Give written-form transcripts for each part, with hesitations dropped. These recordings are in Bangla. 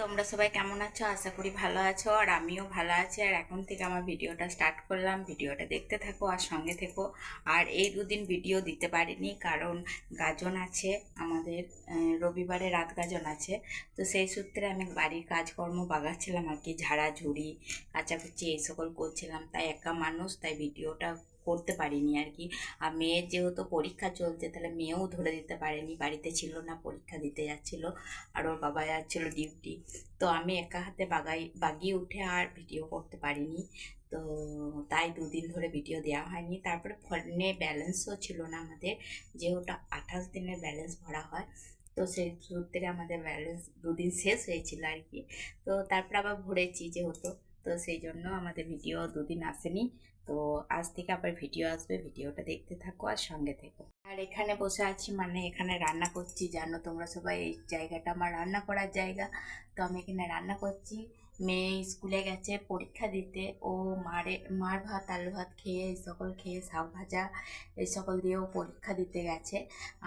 তোমরা সবাই কেমন আছো? আশা করি ভালো আছো, আর আমিও ভালো আছি। আর এখন থেকে আমার ভিডিওটা স্টার্ট করলাম, ভিডিওটা দেখতে থাকো আর সঙ্গে থেকো। আর এই দুদিন ভিডিও দিতে পারিনি কারণ গাজন আছে আমাদের, রবিবারে রাত গাজন আছে। তো সেই সূত্রে আমি বাড়ির কাজকর্ম বাগাচ্ছিলাম আর কি, ঝাড়াঝুড়ি কাচাকুচি এই সকল করছিলাম, তাই একা মানুষ, তাই ভিডিওটা করতে পারিনি আর কি। আর মেয়ের যেহেতু পরীক্ষা চলছে, তাহলে মেয়েও ধরে দিতে পারেনি, বাড়িতে ছিল না, পরীক্ষা দিতে যাচ্ছিল, আর ওর বাবা যাচ্ছিল ডিউটি। তো আমি একা হাতে বাগিয়ে উঠে আর ভিডিও করতে পারিনি। তো তাই দুদিন ধরে ভিডিও দেওয়া হয়নি। তারপরে ফোনে ব্যালেন্সও ছিল না আমাদের, যেহেতু 28 দিনের ব্যালেন্স ভরা হয়। তো সেই সূত্রে আমাদের ব্যালেন্স দুদিন শেষ হয়েছিল আর কি। তো তারপর আবার ভরেছি যেহেতু, তো সেই জন্য আমাদের ভিডিও দুদিন আসেনি। তো আজ থেকে আবার ভিডিও আসবে, ভিডিওটা দেখতে থাকো আর সঙ্গে থেকো। আর এখানে বসে আছি, মানে এখানে রান্না করছি, জানো তোমরা সবাই এই জায়গাটা আমার রান্না করার জায়গা। তো আমি এখানে রান্না করছি। মেয়ে স্কুলে গেছে পরীক্ষা দিতে, ও মার ভাত আলু ভাত খেয়ে এই সকল খেয়ে শাক ভাজা এই সকল দিয়েও পরীক্ষা দিতে গেছে।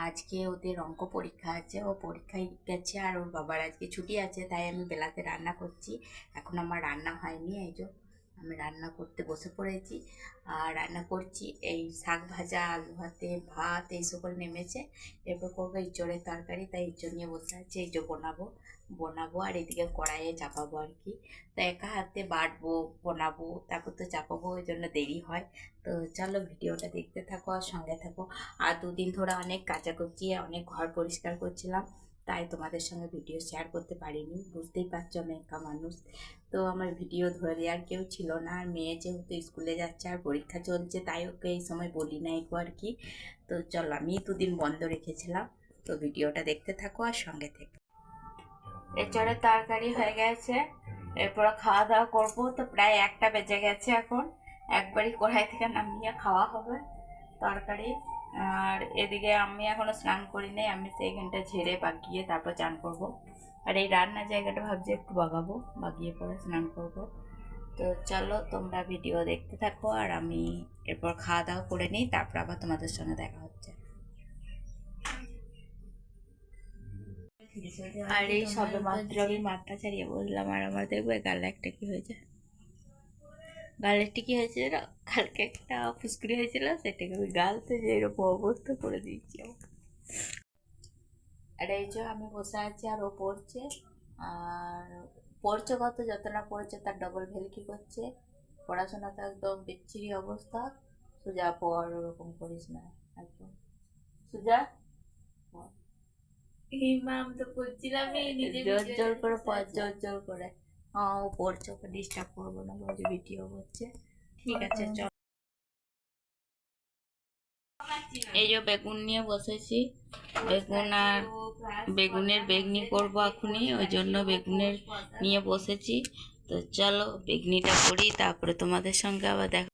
আজকে ওদের অঙ্ক পরীক্ষা আছে, ও পরীক্ষায় গেছে, আর ওর বাবার আজকে ছুটি আছে, তাই আমি বেলাতে রান্না করছি। এখন আমার রান্না হয়নি, এই যে আমি রান্না করতে বসে পড়েছি। আর রান্না করছি এই শাক ভাজা আলু ভাতে ভাত এই সকল নেমেছে। এরপর করবো ইঁচড়ের তরকারি, তাই ইঁচড় নিয়ে বসে আছি, এই যে বানাবো আর এদিকে কড়াইয়ে চাপাবো আর কি। তো একা হাতে বাটবো, বানাবো, তারপর তো চাপাবো, ওই জন্য দেরি হয়। তো চলো ভিডিওটা দেখতে থাকো আর সঙ্গে থাকো। আর দুদিন ধরে অনেক কাচাকুচি, অনেক ঘর পরিষ্কার করছিলাম, তাই তোমাদের সঙ্গে ভিডিও শেয়ার করতে পারিনি। বুঝতেই পারছো আমি একা মানুষ, তো আমার ভিডিও ধরে দেওয়ার কেউ ছিল না। আর মেয়ে যেহেতু স্কুলে যাচ্ছে আর পরীক্ষা চলছে, তাই ওকে এই সময় বলি না একটু আর কি। তো চলো, আমি দুদিন বন্ধ রেখেছিলাম। তো ভিডিওটা দেখতে থাকো আর সঙ্গে থেকে। এঁচড়ের তরকারি হয়ে গেছে, এরপর খাওয়া দাওয়া করবো। তো প্রায় 1টা বেজে গেছে এখন, একবারই কড়াই থেকে নামিয়ে খাওয়া হবে তরকারি। আর এদিকে আমি এখনো স্নান করি নাই, আমি সেইখানটা ঝেড়ে বাগিয়ে তারপর চান করব। আর এই রান্নার জায়গাটা ভাবছি একটু বাগাবো, বাগিয়ে পরে স্নান করব। তো চলো তোমরা ভিডিও দেখতে থাকো, আর আমি এরপর খাওয়া দাওয়া করে নিই, তারপর আবার তোমাদের সঙ্গে দেখা হচ্ছে। আর এই সবে মাত্র আমি মাথা ছাড়িয়ে বললাম, আর আমার দেখবে গালে একটা কি হয়েছে, গালেরটি কি হয়েছে না, কালকে একটা ফুসকুড়ি হয়েছিল, সেটাকে আমি গালতে যে এরকম অবস্থা করে দিয়েছি আমার। আর এই যে আমি বসে আছি আর ও পড়ছে। আর পড়ছে কত, যত না পড়ছে তার ডবল ভেলকি করছে। পড়াশোনা তো একদম বিচ্ছিরি অবস্থা। সুজা পড়, ওরকম করিস না একদম। সুজা আমি তো করছিলাম জোর জোর করে পড়, জোর জোর করে। হ্যাঁ ও পড়ছে, ওকে ডিস্টার্ব করবো না, বলছে ভিডিও করছে। ঠিক আছে চল। এই যে বেগুন নিয়ে বসেছি, বেগুন আর বেগুনের বেগনি করবো এখনই, ওই জন্য বেগুনের নিয়ে বসেছি। তো চলো বেগনিটা করি, তারপরে তোমাদের সঙ্গে আবার দেখা।